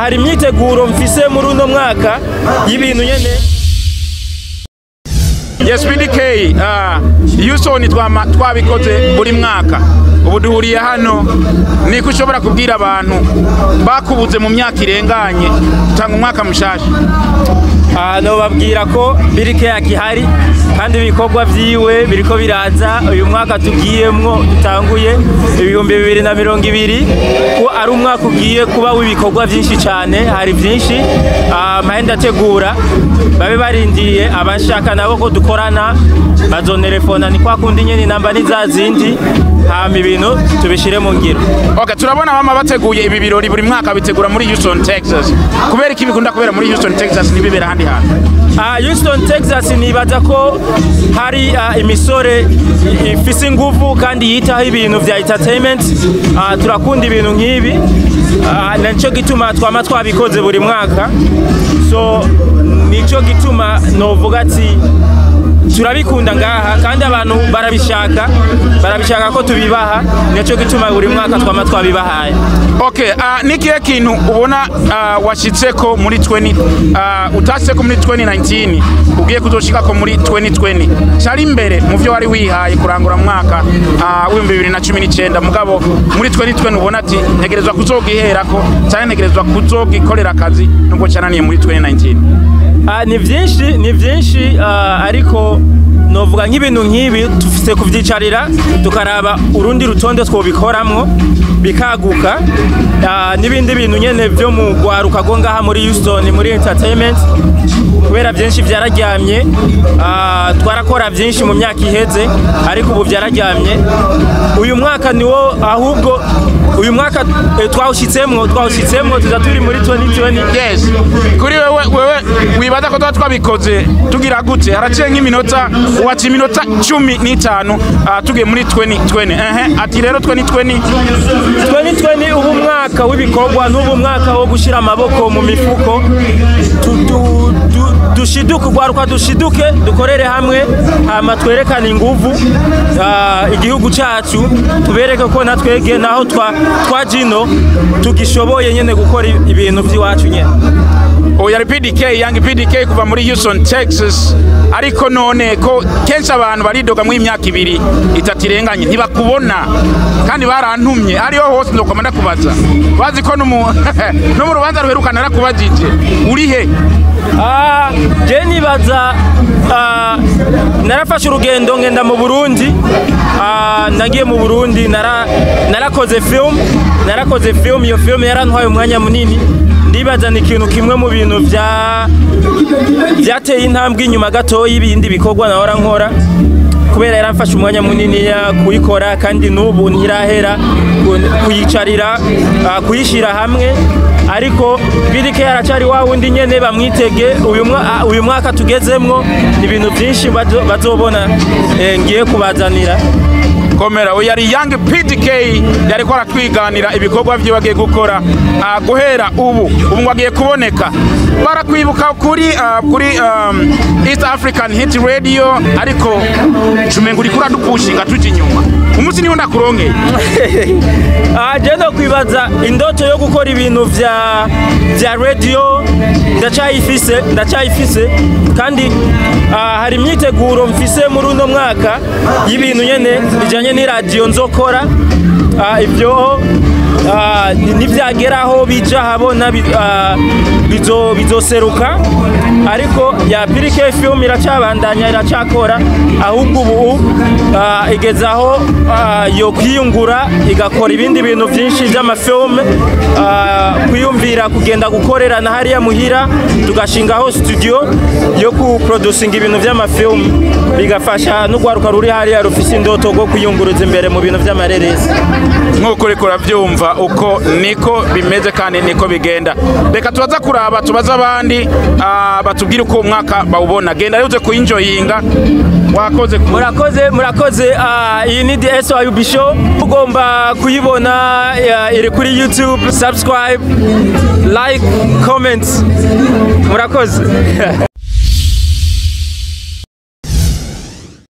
hari imyiteguro mfise muri uno mwaka y'ibintu nyene. Yes, PDK, Houston twabikoze buri mwaka. Ubu duhuriye hano niko ushobora kubwira abantu bakubuze mu myaka irenganye cyangwa umwaka mushasha. No babwira ko PDK yakihari kandi ibikorwa vyiwe biriko biraza uyu mwaka tugiyemwo dutanguye 2020 ko ari umwaka ugiye kuba w'ibikorwa byinshi cyane, hari byinshi mahenda tegura babe barindiye abashaka nabo ko dukorana bazonelefona ni kwa kundi nyene namba nizazindi hama ibintu tubishire mu ngiro. Okay, turabona bama bateguye ibi birori buri mwaka bitegura muri Houston, Texas. Kubera iki bikunda kubera muri Houston, Texas nibibera handi hantu? Houston, Texas nibaza ko hari imisore ifise ingufu kandi yitaho ibintu vya entertainment. Turakunda ibintu nk'ibi, naco gituma twama twabikoze buri mwaka. So nico gituma novuga ati turabikunda ngaha kandi abantu barabishaka ko tubibaha, nico gituma buri mwaka twama twabibahaye. Okay, nikiye kintu ubona washitseko muri 20 utaseko muri 2019 ugiye kuzoshika ko muri 2020 cyari imbere mu byo wari wihaye kurangura mwaka w'2019 mugabo muri 2020 ubona ati ntegerezwa kuzogiherako cyane ntegerezwa kuzogikorera akazi nubwo cyananiye muri 2019? Ni byinshi ariko novuga nk'ibintu nk'ibi tufise kuvyicarira tukaraba urundi rutonde twobikoramwo bikaguka, n'ibindi bintu nyene byo mu gwaruka go ngaha muri Houston muri entertainment kubera byinshi byararyamye. Twarakora byinshi mu myaka iheze ariko ubu byararyamye. Uyu mwaka niwo ahubwo uyu mwaka twawushitsemwo tuza turi muri 2020. Yes, kuri wewe wibaza ko twabikoze tugira gute? Haraciye nk'iminota wati minota 15 tugiye muri 2020. Ati rero 2020 ubu mwaka w'ibikorwa n'ubu mwaka wo gushira amaboko mu mifuko, dushiduke gwaruka dushiduke dukorere hamwe hama twerekana inguvu igihugu cyacu, tubereke ko natwege naho twajino tugishoboye nyene gukora ibintu by'iwacu nyene. Yari PDK, Young PDK kuva muri Houston, Texas. Ariko none ko kenshi abantu baridoga mu imyaka 2 3 irenganye ntibakubona kandi barantumye ariho hose ndokomanda kubaza bazi ko no mu rubanza ruherukana nakubajije uri he? Je nibaza narafashe urugendo ngenda mu Burundi, nagiye mu Burundi narakoze film, iyo film yarantwaye umwanya munini. Ndibaza ni ikintu kimwe mu bintu byateye intambwe inyuma gato y'ibindi bikorwa nahora nkora kubera yaramfashe umwanya munini ya kuyikora kandi n'ubu ntirahera kuyicarira kuyishira hamwe. Ariko PDK yaracari wa wundi nyene bamwitege uyu mwaka tugezemwo ibintu byinshi bazobona ngiye kubazanira. Komera yari Young PDK yari ko aratwiganira ibikorwa byo bagiye gukora guhera ubu wagiye kuboneka barakwibuka kuri East African Hit Radio ariko cumenguri kura dupushinga tuji nyuma umunsi niho ndakurongeye. Je no kwibaza indoto yo gukora ibintu vya radio ndacayifise kandi hari imyiteguro mfise muri uno mwaka y'ibintu nyene bijanye ni radio nzokora. Ibyo nivyageraho bija habona bizoseruka, ariko ya PDK film iracabandanya iracakora ahubwo ubu igezaho yo kwiyungura igakora ibindi bintu byinshi by'amafilm, kwiyumvira kugenda gukorera na hariya muhira tugashingaho studio yo kuproducinga ibintu by'amafilm bigafasha n'ugwaruka ruri hariya rufise indoto go kwiyunguruza imbere mu bintu by'amareresi. Nkuko riko ravyumva uko niko bimeze kandi niko bigenda. Reka tubaza kuraba tubaza abandi batubwira uko umwaka bawubona. Genda rero uze kuyinjoyinga. Murakoze. Iyi ni The SYUB Show. Ugomba kuyibona iri kuri YouTube. Subscribe, like, comment. Murakoze.